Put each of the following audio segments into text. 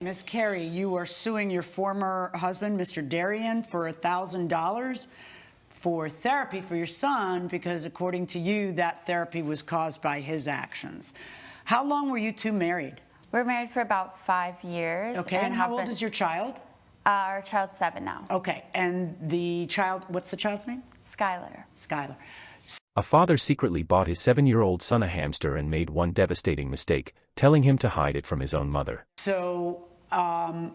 Miss Carey, you are suing your former husband, Mr. Darian, for $1,000 for therapy for your son because, according to you, that therapy was caused by his actions. How long were you two married? We're married for about 5 years. Okay, and how old is your child? Our child's 7 now. Okay, and the child, what's the child's name? Skylar. Skylar. A father secretly bought his 7-year-old son a hamster and made one devastating mistake, telling him to hide it from his own mother. So,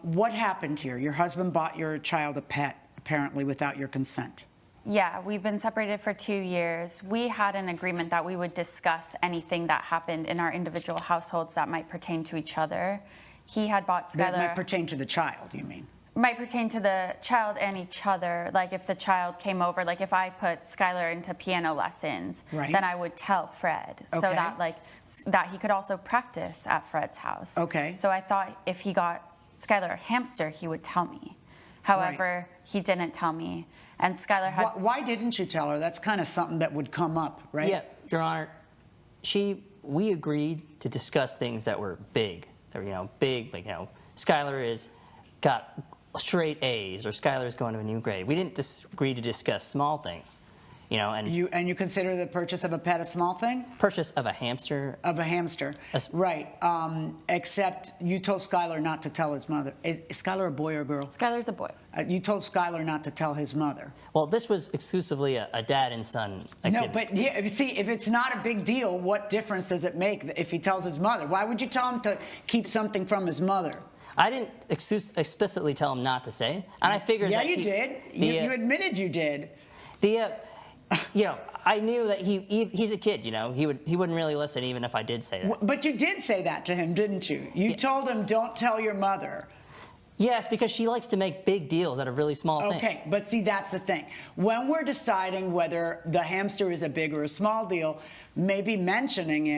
what happened here? Your husband bought your child a pet, apparently without your consent. Yeah, we've been separated for 2 years. We had an agreement that we would discuss anything that happened in our individual households that might pertain to each other. He had bought Skylar... That might pertain to the child, you mean? Might pertain to the child and each other. Like if the child came over, like if I put Skylar into piano lessons, right, then I would tell Fred, so that that he could also practice at Fred's house. Okay. So I thought if he got Skylar a hamster, he would tell me. However, he didn't tell me, and Skylar had... Why didn't you tell her? That's kind of something that would come up, right? Yeah, Your Honor, we agreed to discuss things that were big. That were, big, like, Skylar got straight A's, or Skylar's going to a new grade. We didn't agree to discuss small things, and you consider the purchase of a pet a small thing? Purchase of a hamster. Of a hamster, right? Except you told Skylar not to tell his mother. Is Skylar a boy or a girl? Skylar's a boy. You told Skylar not to tell his mother. Well, this was exclusively a dad and son activity. No, but yeah, see, if it's not a big deal, what difference does it make if he tells his mother? Why would you tell him to keep something from his mother? I didn't explicitly tell him not to say, and I figured that you did. You admitted you did. I knew that he's a kid. He wouldn't really listen even if I did say that. But you did say that to him, didn't you? You told him, don't tell your mother. Yes, because she likes to make big deals out of really small things. Okay, but see, that's the thing. When we're deciding whether the hamster is a big or a small deal, maybe mentioning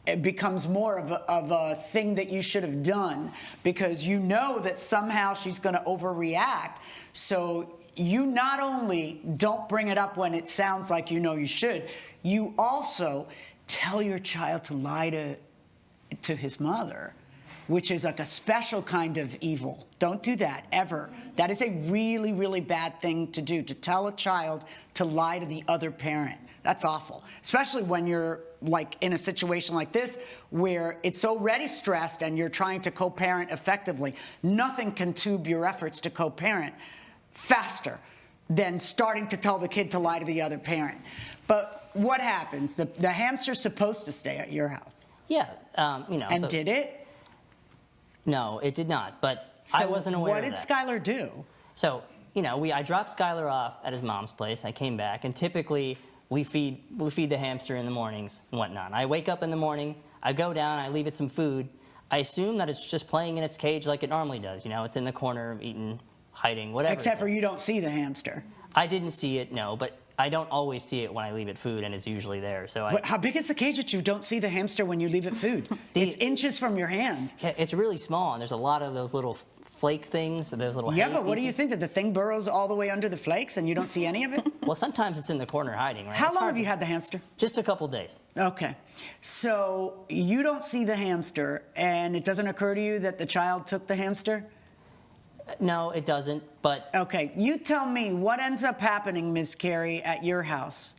it becomes more of a thing that you should have done, because you know that somehow she's going to overreact. So you not only don't bring it up when it sounds like you should, you also tell your child to lie to his mother, which is like a special kind of evil. Don't do that, ever. That is a really, really bad thing to do, to tell a child to lie to the other parent. That's awful, especially when you're like in a situation like this where it's already stressed and you're trying to co-parent effectively. Nothing can tube your efforts to co-parent faster than starting to tell the kid to lie to the other parent. But what happens? The hamster's supposed to stay at your house. Yeah, And did it? No, it did not, but I wasn't aware of that. What did Skylar do? So, I dropped Skylar off at his mom's place. I came back, and typically we feed the hamster in the mornings and whatnot. I wake up in the morning, I go down, I leave it some food. I assume that it's just playing in its cage like it normally does. It's in the corner, eating, hiding, whatever. Except for you don't see the hamster. I didn't see it, no, but I don't always see it when I leave it food, and it's usually there. But how big is the cage that you don't see the hamster when you leave it food? It's inches from your hand. Yeah, it's really small, and there's a lot of those little flake things, those little Yeah, but what do you think, that the thing burrows all the way under the flakes and you don't see any of it? Well, sometimes it's in the corner hiding, right? How long have you had the hamster? Just a couple days. Okay. So you don't see the hamster, and it doesn't occur to you that the child took the hamster? No, it doesn't, but... Okay, you tell me, what ends up happening, Ms. Carey, at your house?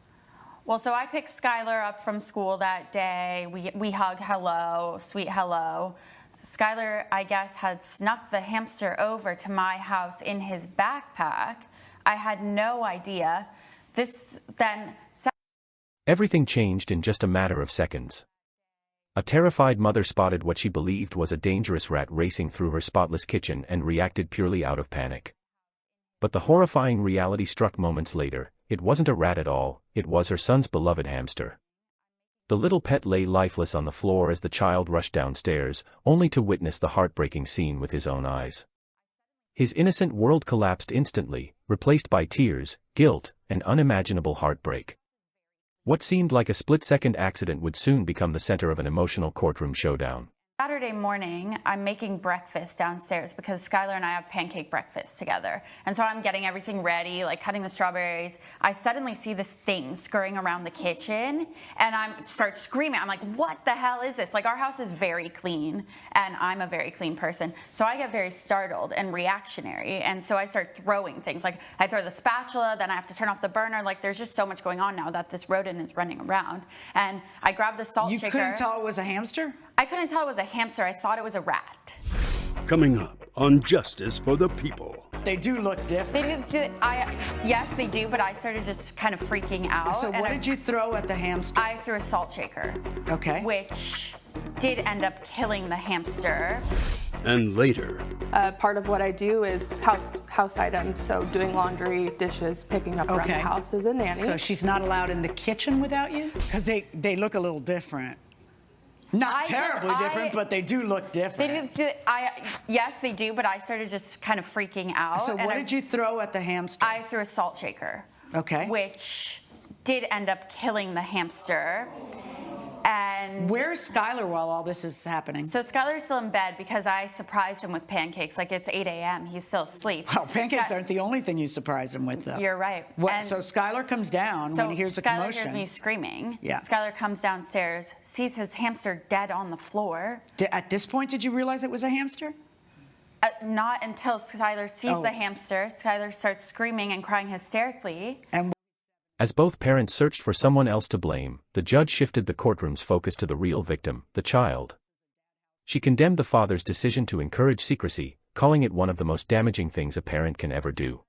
Well, so I picked Skylar up from school that day. We hug hello, sweet hello. Skylar, I guess, had snuck the hamster over to my house in his backpack. I had no idea. Everything changed in just a matter of seconds. A terrified mother spotted what she believed was a dangerous rat racing through her spotless kitchen and reacted purely out of panic. But the horrifying reality struck moments later. It wasn't a rat at all, it was her son's beloved hamster. The little pet lay lifeless on the floor as the child rushed downstairs, only to witness the heartbreaking scene with his own eyes. His innocent world collapsed instantly, replaced by tears, guilt, and unimaginable heartbreak. What seemed like a split-second accident would soon become the center of an emotional courtroom showdown. Saturday morning, I'm making breakfast downstairs because Skylar and I have pancake breakfast together. And so I'm getting everything ready, like cutting the strawberries. I suddenly see this thing scurrying around the kitchen, and I start screaming. I'm like, what the hell is this? Like, our house is very clean, and I'm a very clean person. So I get very startled and reactionary, and so I start throwing things. Like, I throw the spatula, then I have to turn off the burner. Like, there's just so much going on now that this rodent is running around. And I grab the salt shaker. You couldn't tell it was a hamster? I couldn't tell it was a hamster. I thought it was a rat. Coming up on Justice for the People. They do look different. Yes, they do, but I started just kind of freaking out. So what did you throw at the hamster? I threw a salt shaker. Okay. Which did end up killing the hamster. And later, Part of what I do is house items, so doing laundry, dishes, picking up around the house as a nanny. So she's not allowed in the kitchen without you? Because they look a little different. Not terribly different, but they do look different. Yes, they do, but I started just kind of freaking out. So what did you throw at the hamster? I threw a salt shaker. Okay. Which did end up killing the hamster. And where's Skylar while all this is happening? so Skylar's still in bed because I surprised him with pancakes. Like, it's 8 a.m. He's still asleep. Well, pancakes aren't the only thing you surprise him with, though. You're right. So Skylar comes down when he hears a commotion. Skylar hears me screaming. Yeah. Skylar comes downstairs, sees his hamster dead on the floor. At this point, did you realize it was a hamster? Not until Skylar sees the hamster. Skylar starts screaming and crying hysterically. And As both parents searched for someone else to blame, the judge shifted the courtroom's focus to the real victim, the child. She condemned the father's decision to encourage secrecy, calling it one of the most damaging things a parent can ever do.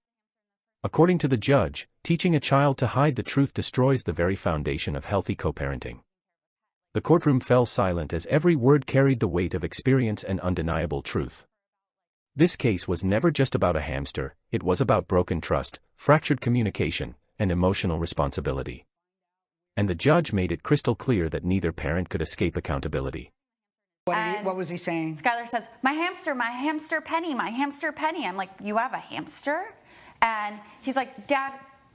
According to the judge, teaching a child to hide the truth destroys the very foundation of healthy co-parenting. The courtroom fell silent as every word carried the weight of experience and undeniable truth. This case was never just about a hamster, it was about broken trust, fractured communication, and emotional responsibility. And the judge made it crystal clear that neither parent could escape accountability. what was he saying? Skylar says, my hamster Penny, my hamster Penny. I'm like, you have a hamster? And he's like, Dad,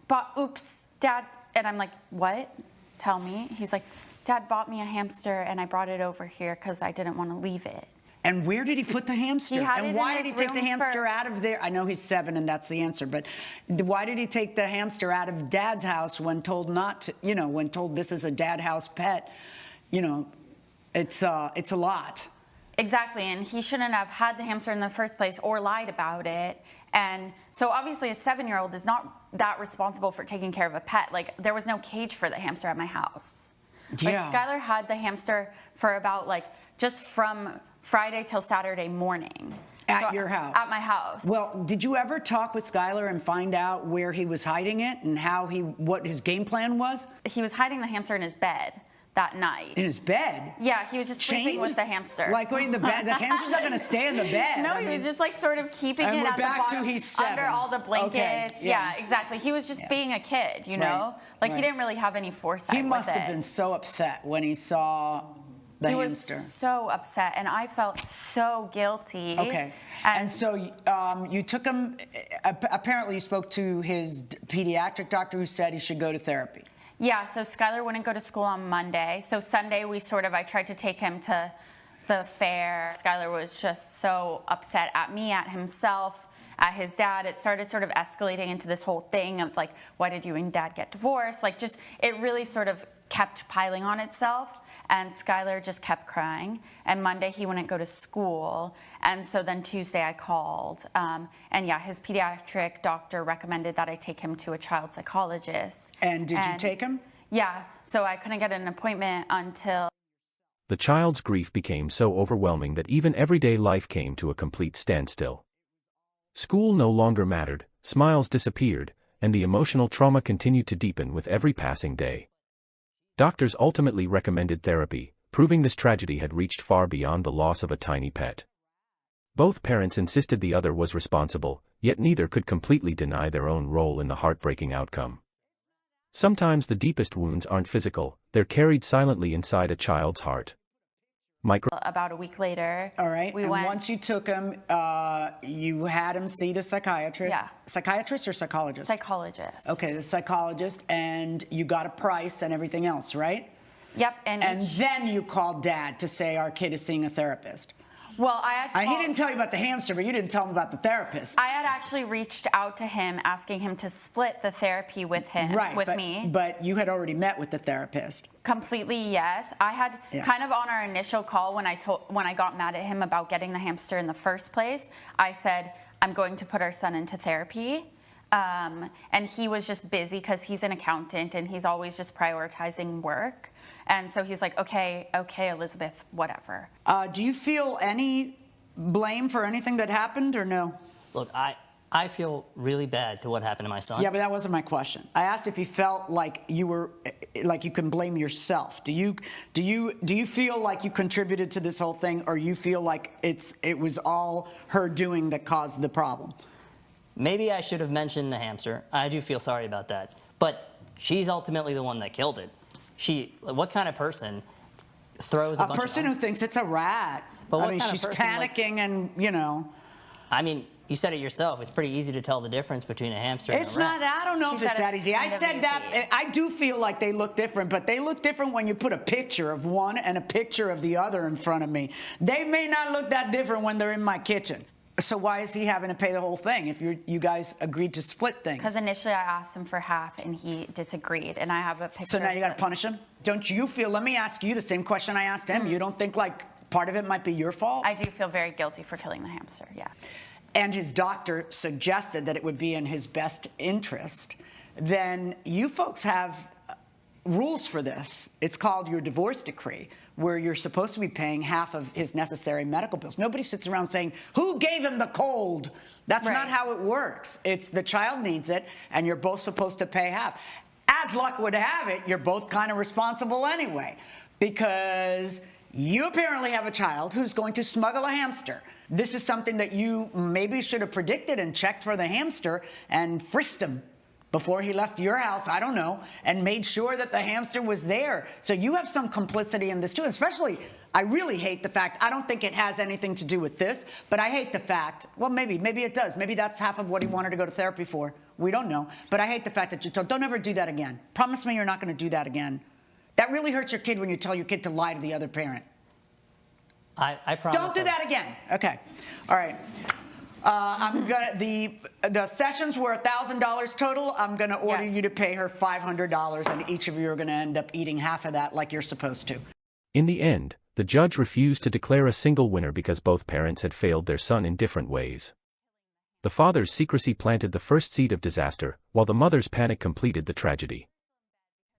Dad. And I'm like, what? Tell me. He's like, Dad bought me a hamster and I brought it over here because I didn't want to leave it. And where did he put the hamster? He had And it why in did he his take the room hamster for- out of there? I know he's 7 and that's the answer, but why did he take the hamster out of Dad's house when told not to, when told this is a dad house pet? It's a lot. Exactly, and he shouldn't have had the hamster in the first place or lied about it. And so obviously a 7-year-old is not that responsible for taking care of a pet. Like, there was no cage for the hamster at my house. Yeah. Like, Skylar had the hamster for about, just from Friday till Saturday morning. At your house? At my house. Well, did you ever talk with Skylar and find out where he was hiding it and what his game plan was? He was hiding the hamster in his bed that night. In his bed? Yeah, he was just sleeping Chained? with the hamster. Like, wait, the hamster's not going to stay in the bed. No, he was just sort of keeping and it we're at back the bottom to he's 7. under all the blankets. Okay, yeah, exactly. He was just being a kid, know? Right. He didn't really have any foresight He must with have it. been so upset when he saw the hamster. He was so upset, and I felt so guilty. Okay. And so you took him, apparently you spoke to his pediatric doctor who said he should go to therapy. Yeah, so Skylar wouldn't go to school on Monday. So Sunday, I tried to take him to the fair. Skylar was just so upset at me, at himself, at his dad. It started sort of escalating into this whole thing of why did you and Dad get divorced? It really sort of kept piling on itself. And Skylar just kept crying. And Monday, he wouldn't go to school. And so then Tuesday, I called. His pediatric doctor recommended that I take him to a child psychologist. And did you take him? Yeah. So I couldn't get an appointment until... The child's grief became so overwhelming that even everyday life came to a complete standstill. School no longer mattered, smiles disappeared, and the emotional trauma continued to deepen with every passing day. Doctors ultimately recommended therapy, proving this tragedy had reached far beyond the loss of a tiny pet. Both parents insisted the other was responsible, yet neither could completely deny their own role in the heartbreaking outcome. Sometimes the deepest wounds aren't physical, they're carried silently inside a child's heart. About a week later. All right. We and went. once you took him, you had him see the psychiatrist. Yeah. Psychiatrist or psychologist? Psychologist. Okay, the psychologist, and you got a price and everything else, right? Yep. And then you called Dad to say our kid is seeing a therapist. Well, he didn't tell you about the hamster, but you didn't tell him about the therapist. I had actually reached out to him asking him to split the therapy with him, me. But you had already met with the therapist. Completely, yes. I had kind of on our initial call when I got mad at him about getting the hamster in the first place, I said, I'm going to put our son into therapy. And he was just busy because he's an accountant and he's always just prioritizing work. And so he's like, okay, Elizabeth, whatever. Do you feel any blame for anything that happened or no? Look, I feel really bad to what happened to my son. Yeah, but that wasn't my question. I asked if you felt like you can blame yourself. Do you feel like you contributed to this whole thing, or you feel like it was all her doing that caused the problem? Maybe I should have mentioned the hamster. I do feel sorry about that. But she's ultimately the one that killed it. What kind of person throws a person who thinks it's a rat? But I mean, she's panicking and, you know. I mean, you said it yourself. It's pretty easy to tell the difference between a hamster and a rat. It's not. I don't know if it's that easy. I said that. I do feel like they look different, but they look different when you put a picture of one and a picture of the other in front of me. They may not look that different when they're in my kitchen. So why is he having to pay the whole thing if you guys agreed to split things? Because initially I asked him for half and he disagreed, and I have a picture. So now you got to punish him? Don't you feel? Let me ask you the same question I asked him. You don't think like part of it might be your fault? I do feel very guilty for killing the hamster. Yeah. And his doctor suggested that it would be in his best interest. Then you folks have rules for this. It's called your divorce decree, where you're supposed to be paying half of his necessary medical bills. Nobody sits around saying, who gave him the cold? That's not how it works. It's the child needs it, and you're both supposed to pay half. As luck would have it, you're both kind of responsible anyway, because you apparently have a child who's going to smuggle a hamster. This is something that you maybe should have predicted and checked for the hamster and frisked him before he left your house, I don't know, and made sure that the hamster was there. So you have some complicity in this too, especially, I really hate the fact, I don't think it has anything to do with this, but I hate the fact, well, maybe it does. Maybe that's half of what he wanted to go to therapy for. We don't know. But I hate the fact that you told, don't ever do that again. Promise me you're not gonna do that again. That really hurts your kid when you tell your kid to lie to the other parent. I promise. Don't do that again. Okay, all right. The sessions were $1,000 total. I'm gonna order you to pay her $500, and each of you are gonna end up eating half of that like you're supposed to. In the end, the judge refused to declare a single winner because both parents had failed their son in different ways. The father's secrecy planted the first seed of disaster, while the mother's panic completed the tragedy.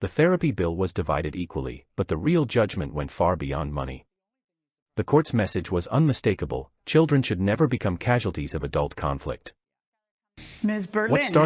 The therapy bill was divided equally, but the real judgment went far beyond money. The court's message was unmistakable: children should never become casualties of adult conflict. Ms. Berlin. What started